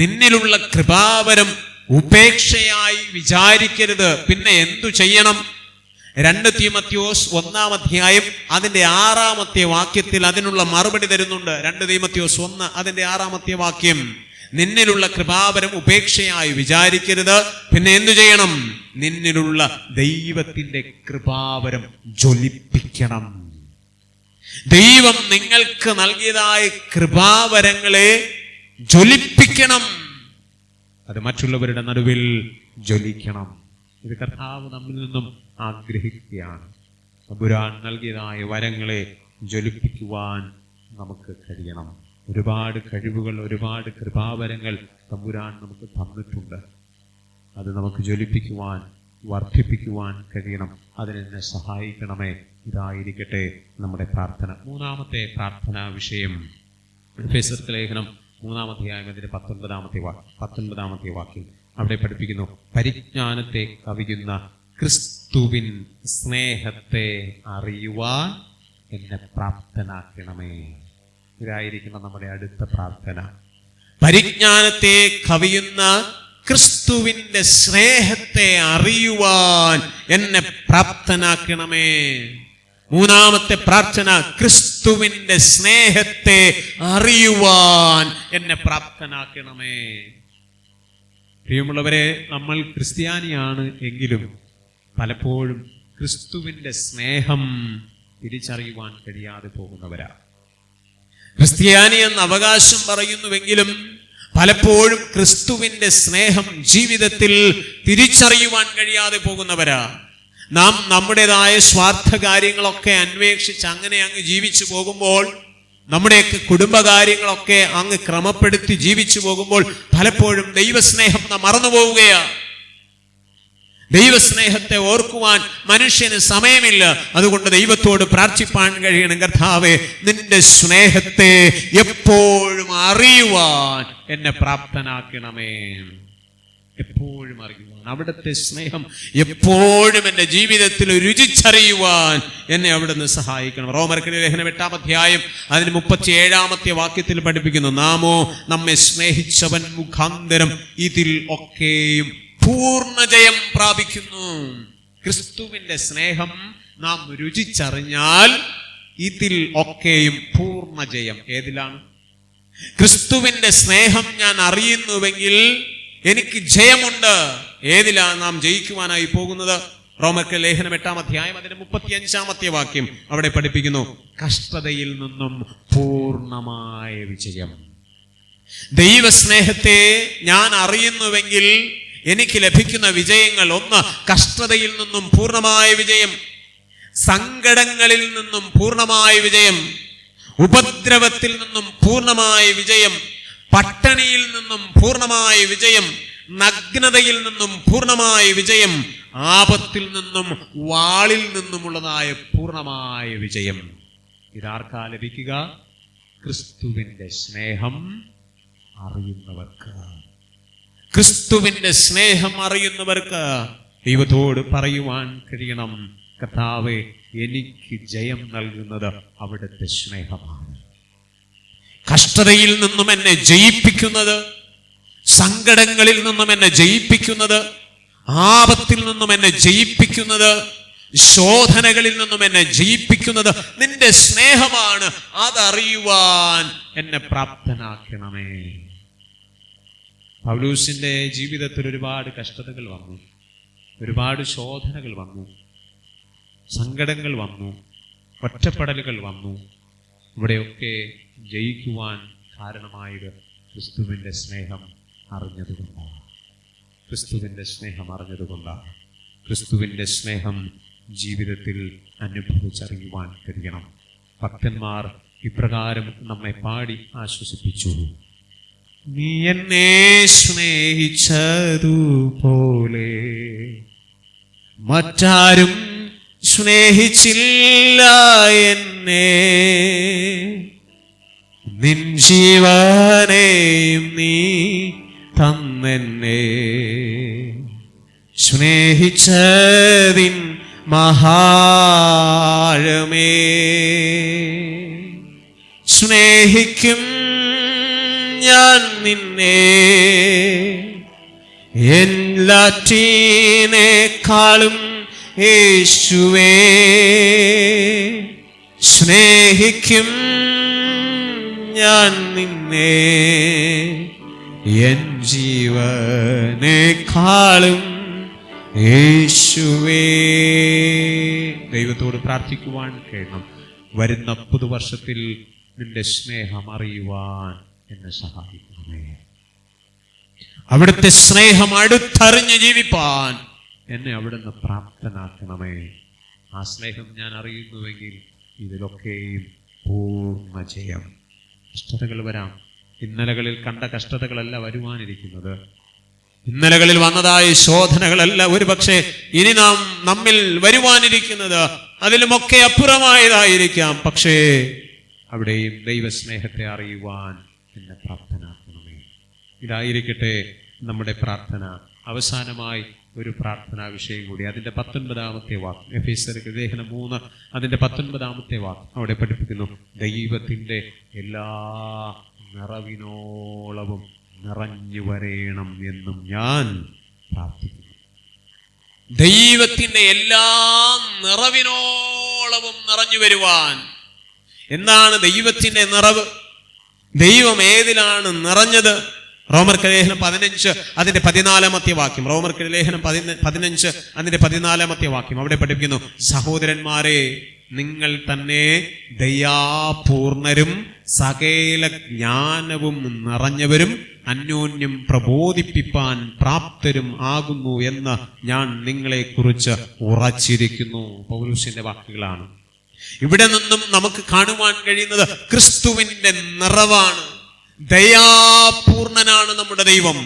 നിന്നിലുള്ള കൃപാവരം ഉപേക്ഷയായി വിചാരിക്കരുത്. പിന്നെ എന്തു ചെയ്യണം? 2 തീമോഥെയോസ് 1 അധ്യായം അതിന്റെ 6 വാക്യത്തിൽ അതിനുള്ള മറുപടി തരുന്നുണ്ട്. 2 തീമോഥെയോസ് 1 അതിന്റെ 6 വാക്യം: നിന്നിലുള്ള കൃപാവരം ഉപേക്ഷയായി വിചാരിക്കരുത്. പിന്നെ എന്തു ചെയ്യണം? നിന്നിലുള്ള ദൈവത്തിന്റെ കൃപാവരം ജ്വലിപ്പിക്കണം. ദൈവം നിങ്ങൾക്ക് നൽകിയതായ കൃപാവരങ്ങളെ ജ്വലിപ്പിക്കണം. അത് മറ്റുള്ളവരുടെ നടുവിൽ ജ്വലിക്കണം. ഇത് കർത്താവ് നമ്മിൽ നിന്നും ആഗ്രഹിക്കുകയാണ്. തമ്പുരാൻ നൽകിയതായ വരങ്ങളെ ജ്വലിപ്പിക്കുവാൻ നമുക്ക് കഴിയണം. ഒരുപാട് കഴിവുകൾ, ഒരുപാട് കൃപാവരങ്ങൾ തമ്പുരാൻ നമുക്ക് തന്നിട്ടുണ്ട്. അത് നമുക്ക് ജ്വലിപ്പിക്കുവാൻ, വർദ്ധിപ്പിക്കുവാൻ കഴിയണം. അതിനെന്നെ സഹായിക്കണമേ. ഇതായിരിക്കട്ടെ നമ്മുടെ പ്രാർത്ഥന. മൂന്നാമത്തെ പ്രാർത്ഥനാ വിഷയം എഫേസ്യർക്ക് ലേഖനം 3 അധ്യായം അതിന്റെ 19 വാക്യം. അവിടെ പഠിപ്പിക്കുന്നു, പരിജ്ഞാനത്തെ കവിയുന്ന ക്രിസ്തുവിൻ സ്നേഹത്തെ അറിയുവാൻ എന്നെ പ്രാപ്തനാക്കണമേ. ഇതായിരിക്കണം നമ്മുടെ അടുത്ത പ്രാർത്ഥന. പരിജ്ഞാനത്തെ കവിയുന്ന ക്രിസ്തുവിന്റെ സ്നേഹത്തെ അറിയുവാൻ എന്നെ പ്രാപ്തനാക്കണമേ. മൂന്നാമത്തെ പ്രാർത്ഥന, ക്രിസ്തുവിന്റെ സ്നേഹത്തെ അറിയുവാൻ എന്നെ പ്രാപ്തനാക്കണമേ. പ്രിയമുള്ളവരെ, നമ്മൾ ക്രിസ്ത്യാനിയാണ് എങ്കിലും പലപ്പോഴും ക്രിസ്തുവിന്റെ സ്നേഹം തിരിച്ചറിയുവാൻ കഴിയാതെ പോകുന്നവരാ. ക്രിസ്ത്യാനി എന്ന അവകാശം പറയുന്നുവെങ്കിലും പലപ്പോഴും ക്രിസ്തുവിന്റെ സ്നേഹം ജീവിതത്തിൽ തിരിച്ചറിയുവാൻ കഴിയാതെ പോകുന്നവരാ. നാം നമ്മുടേതായ സ്വാർത്ഥ കാര്യങ്ങളൊക്കെ അന്വേഷിച്ച് അങ്ങനെ അങ്ങ് ജീവിച്ചു പോകുമ്പോൾ, നമ്മുടെയൊക്കെ കുടുംബകാര്യങ്ങളൊക്കെ അങ്ങ് ക്രമപ്പെടുത്തി ജീവിച്ചു പോകുമ്പോൾ പലപ്പോഴും ദൈവസ്നേഹം നാം മറന്നുപോവുകയാണ്. ദൈവസ്നേഹത്തെ ഓർക്കുവാൻ മനുഷ്യന് സമയമില്ല. അതുകൊണ്ട് ദൈവത്തോട് പ്രാർത്ഥിപ്പാൻ കഴിയണം, കർത്താവേ, നിന്റെ സ്നേഹത്തെ എപ്പോഴും അറിയുവാൻ എന്നെ പ്രാപ്തനാക്കണമേ. എപ്പോഴും അറിയുവാൻ, അവിടുത്തെ സ്നേഹം എപ്പോഴും എൻ്റെ ജീവിതത്തിൽ രുചിച്ചറിയുവാൻ എന്നെ അവിടുന്ന് സഹായിക്കണം. റോമർക്കെഴുതിയ ലേഖനം 8-ാം അധ്യായം അതിന് 37-ാമത്തെ വാക്യത്തിൽ പഠിപ്പിക്കുന്നു, നാമോ നമ്മെ സ്നേഹിച്ചവൻ മുഖാന്തരം ഇതിൽ ഒക്കെയും പൂർണ്ണജയം പ്രാപിക്കുന്നു. ക്രിസ്തുവിന്റെ സ്നേഹം നാം രുചിച്ചറിഞ്ഞാൽ ഇതിൽ ഒക്കെയും പൂർണ്ണജയം. ഏതിലാണ്? ക്രിസ്തുവിന്റെ സ്നേഹം ഞാൻ അറിയുന്നുവെങ്കിൽ എനിക്ക് ജയമുണ്ട്. ഏതിലാണ് നാം ജയിക്കുവാനായി പോകുന്നത്? റോമർക്ക് ലേഖനം 8-ാം അധ്യായം അതിന്റെ 35-ാമത്തെ വാക്യം അവിടെ പഠിപ്പിക്കുന്നു, കഷ്ടതയിൽ നിന്നും പൂർണ്ണമായ വിജയം. ദൈവസ്നേഹത്തെ ഞാൻ അറിയുന്നുവെങ്കിൽ എനിക്ക് ലഭിക്കുന്ന വിജയങ്ങൾ: ഒന്ന്, കഷ്ടതയിൽ നിന്നും പൂർണ്ണമായ വിജയം, സങ്കടങ്ങളിൽ നിന്നും പൂർണ്ണമായ വിജയം, ഉപദ്രവത്തിൽ നിന്നും പൂർണ്ണമായ വിജയം, പട്ടിണിയിൽ നിന്നും പൂർണ്ണമായ വിജയം, നഗ്നതയിൽ നിന്നും പൂർണ്ണമായ വിജയം, ആപത്തിൽ നിന്നും വാളിൽ നിന്നുമുള്ളതായ പൂർണ്ണമായ വിജയം. ഇതാർക്കാ ലഭിക്കുക? ക്രിസ്തുവിന്റെ സ്നേഹം അറിയുന്നവർക്ക്. ക്രിസ്തുവിന്റെ സ്നേഹം അറിയുന്നവർക്ക് ദൈവത്തോട് പറയുവാൻ കഴിയണം, കർത്താവേ, എനിക്ക് ജയം നൽകുന്നത് അവിടുത്തെ സ്നേഹമാണ്. കഷ്ടതയിൽ നിന്നും എന്നെ ജയിപ്പിക്കുന്നത്, സങ്കടങ്ങളിൽ നിന്നും എന്നെ ജയിപ്പിക്കുന്നത്, ആപത്തിൽ നിന്നും എന്നെ ജയിപ്പിക്കുന്നത്, ശോധനകളിൽ നിന്നും എന്നെ ജയിപ്പിക്കുന്നത് നിന്റെ സ്നേഹമാണ്. അതറിയുവാൻ എന്നെ പ്രാപ്തനാക്കണമേ. പൗലൂസിന്റെ ജീവിതത്തിൽ ഒരുപാട് കഷ്ടതകൾ വന്നു, ഒരുപാട് ശോധനകൾ വന്നു, സങ്കടങ്ങൾ വന്നു, ഒറ്റപ്പെടലുകൾ വന്നു. ഇവിടെയൊക്കെ ജയിക്കുവാൻ കാരണമായത് ക്രിസ്തുവിന്റെ സ്നേഹം അറിഞ്ഞതുകൊണ്ടാണ്. ക്രിസ്തുവിന്റെ സ്നേഹം അറിഞ്ഞതുകൊണ്ടാണ്. ക്രിസ്തുവിന്റെ സ്നേഹം ജീവിതത്തിൽ അനുഭവിച്ചറിയുവാൻ കഴിയണം. ഭക്തന്മാർ ഇപ്രകാരം നമ്മെ പാടി ആശ്വസിപ്പിച്ചു, നീ എന്നെ സ്നേഹിച്ചതുപോലെ മറ്റാരും സ്നേഹിച്ചില്ല എന്നെ, നിൻ ജീവനെയും നീ തന്നെന്നെ സ്നേഹിച്ചതിൻ മഹാഴമേ. സ്നേഹിക്കും ഞാൻ നിന്നെ എല്ലാറ്റിനേക്കാളും യേശുവേ, സ്നേഹിക്കും ഞാൻ നിന്നെ എൻ ജീവനേക്കാളും യേശുവേ. ദൈവത്തോട് പ്രാർത്ഥിക്കുവാൻ കഴിയണം, വരുന്ന പുതുവർഷത്തിൽ നിന്റെ സ്നേഹം അറിയുവാൻ എന്നെ സഹായിക്കണമേ. അവിടുത്തെ സ്നേഹം അടുത്തറിഞ്ഞ് ജീവിപ്പാൻ എന്നെ അവിടുന്ന് പ്രാപ്തനാക്കണമേ. ആ സ്നേഹം ഞാൻ അറിയുന്നുവെങ്കിൽ ഇതിലൊക്കെയും പൂർണ്ണ ജയം. കഷ്ടതകൾ വരാം. ഇന്നലകളിൽ കണ്ട കഷ്ടതകളല്ല വരുവാനിരിക്കുന്നത്. ഇന്നലകളിൽ വന്നതായ ശോധനകളല്ല ഒരുപക്ഷെ ഇനി നമ്മിൽ വരുവാനിരിക്കുന്നത്. അതിലുമൊക്കെ അപ്പുറമായതായിരിക്കാം. പക്ഷേ അവിടെയും ദൈവസ്നേഹത്തെ അറിയുവാൻ എന്നെ പ്രാപ്തനാക്കണമേ. ഇതായിരിക്കട്ടെ നമ്മുടെ പ്രാർത്ഥന. അവസാനമായി ഒരു പ്രാർത്ഥനാ വിഷയം കൂടി, അതിന്റെ 19-ാമത്തെ വാക്യം, എഫേസ്യർക്ക് ലേഖനം 3 അതിന്റെ 19-ാമത്തെ വാക്യം അവിടെ പഠിപ്പിക്കുന്നു, ദൈവത്തിന്റെ എല്ലാ നിറവിനോളവും നിറഞ്ഞു വരേണം എന്നും ഞാൻ പ്രാർത്ഥിക്കുന്നു. ദൈവത്തിന്റെ എല്ലാ നിറവിനോളവും നിറഞ്ഞു വരുവാൻ. എന്താണ് ദൈവത്തിന്റെ നിറവ്? ദൈവം ഏതിലാണ് നിറഞ്ഞത്? റോമർക്ക് ലേഖനം 15 അതിന്റെ 14-ാമത്തെ വാക്യം. റോമർക്ക് ലേഖനം 15 അതിന്റെ 14-ാമത്തെ വാക്യം അവിടെ പഠിപ്പിക്കുന്നു, സഹോദരന്മാരെ, നിങ്ങൾ തന്നെ ദയാപൂർണരും സകല ജ്ഞാനവും നിറഞ്ഞവരും അന്യോന്യം പ്രബോധിപ്പിപ്പാൻ പ്രാപ്തരും ആകുന്നു എന്ന് ഞാൻ നിങ്ങളെ കുറിച്ച് ഉറച്ചിരിക്കുന്നു. പൗലോസിന്റെ വാക്കുകളാണ്. ഇവിടെ നിന്നും നമുക്ക് കാണുവാൻ കഴിയുന്നത് ക്രിസ്തുവിന്റെ നിറവാണ്. ദയാപൂർണനാണ് നമ്മുടെ ദൈവം.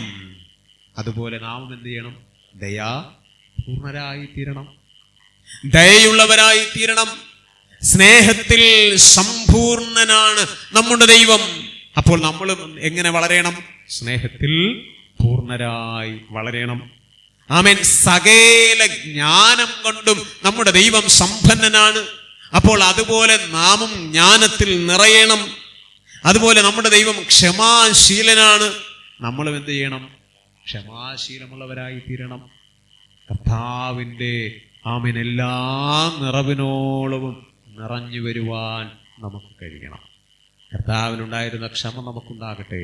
അതുപോലെ നാം എന്ത് ചെയ്യണം? ദയാപൂർണരായി തീരണം, ദയയുള്ളവരായി തീരണം. സ്നേഹത്തിൽ സമ്പൂർണനാണ് നമ്മുടെ ദൈവം. അപ്പോൾ നമ്മൾ എങ്ങനെ വളരണം? സ്നേഹത്തിൽ പൂർണ്ണരായി വളരണം. ആമേൻ. സകല ജ്ഞാനം കൊണ്ടും നമ്മുടെ ദൈവം സമ്പന്നനാണ്. അപ്പോൾ അതുപോലെ നാമും ജ്ഞാനത്തിൽ നിറയണം. അതുപോലെ നമ്മുടെ ദൈവം ക്ഷമാശീലനാണ്. നമ്മളും എന്ത് ചെയ്യണം? ക്ഷമാശീലമുള്ളവരായി തീരണം. കർത്താവിൻ്റെ ആമേൻ എല്ലാ നിറവിനോളവും നിറഞ്ഞു വരുവാൻ നമുക്ക് കഴിയണം. കർത്താവിനുണ്ടായിരുന്ന ക്ഷമ നമുക്കുണ്ടാകട്ടെ.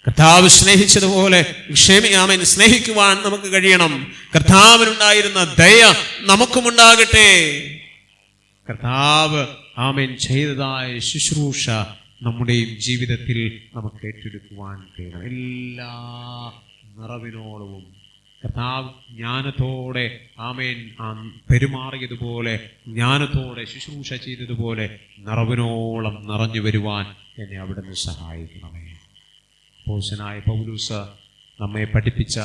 കർത്താവ് സ്നേഹിച്ചതുപോലെ ആമേൻ സ്നേഹിക്കുവാൻ നമുക്ക് കഴിയണം. കർത്താവിനുണ്ടായിരുന്ന ദയ നമുക്കുമുണ്ടാകട്ടെ. കർത്താവ് ആമേൻ ചെയ്തതായ ശുശ്രൂഷ നമ്മുടെയും ജീവിതത്തിൽ നമുക്ക് ഏറ്റെടുക്കുവാൻ കഴിയണം. എല്ലാ നിറവിനോളവും കർത്താവ് ജ്ഞാനത്തോടെ ആമേൻ പെരുമാറിയതുപോലെ, ജ്ഞാനത്തോടെ ശുശ്രൂഷ ചെയ്തതുപോലെ നിറവിനോളം നിറഞ്ഞു വരുവാൻ എന്നെ അവിടുന്ന് സഹായിക്കണമേ. അപ്പോസ്തലനായ പൗലോസ് നമ്മെ പഠിപ്പിച്ച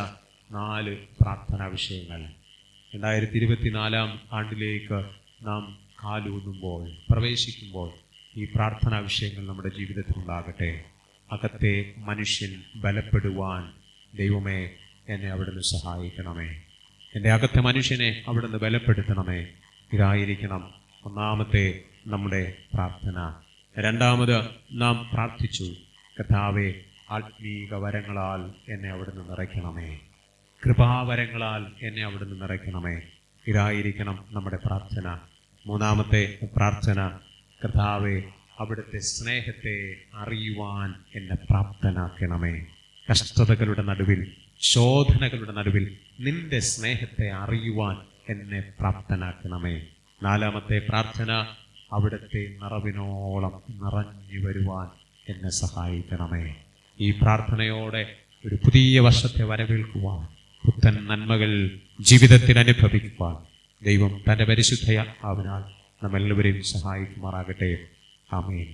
4 പ്രാർത്ഥനാ വിഷയങ്ങൾ 2024 ആണ്ടിലേക്ക് നാം കാലൂന്നുമ്പോൾ, പ്രവേശിക്കുമ്പോൾ ഈ പ്രാർത്ഥനാ വിഷയങ്ങൾ നമ്മുടെ ജീവിതത്തിൽ ഉണ്ടാകട്ടെ. അകത്തെ മനുഷ്യൻ ബലപ്പെടുവാൻ ദൈവമേ എന്നെ അവിടുന്ന് സഹായിക്കണമേ. എൻ്റെ അകത്തെ മനുഷ്യനെ അവിടുന്ന് ബലപ്പെടുത്തണമേ. ഇതായിരിക്കണം ഒന്നാമത്തെ നമ്മുടെ പ്രാർത്ഥന. രണ്ടാമത് നാം പ്രാർത്ഥിച്ചു, കർത്താവേ ആത്മീക വരങ്ങളാൽ എന്നെ അവിടുന്ന് നിറയ്ക്കണമേ, കൃപാവരങ്ങളാൽ എന്നെ അവിടുന്ന് നിറയ്ക്കണമേ. ഇതായിരിക്കണം നമ്മുടെ പ്രാർത്ഥന. മൂന്നാമത്തെ പ്രാർത്ഥന, കർത്താവേ അവിടുത്തെ സ്നേഹത്തെ അറിയുവാൻ എന്നെ പ്രാപ്തനാക്കണമേ. കഷ്ടതകളുടെ നടുവിൽ, ശോധനകളുടെ നടുവിൽ നിന്റെ സ്നേഹത്തെ അറിയുവാൻ എന്നെ പ്രാപ്തനാക്കണമേ. നാലാമത്തെ പ്രാർത്ഥന, അവിടുത്തെ നിറവിനോളം നിറഞ്ഞു വരുവാൻ എന്നെ സഹായിക്കണമേ. ഈ പ്രാർത്ഥനയോടെ ഒരു പുതിയ വർഷത്തെ വരവേൽക്കുവാൻ, പുത്തൻ നന്മകൾ ജീവിതത്തിൽ അനുഭവിക്കുവാൻ ദൈവം തൻ്റെ പരിശുദ്ധ ആത്മാവിനാൽ നമ്മെല്ലാവരെയും സഹായിക്കുമാറാകട്ടെ. ആമേൻ.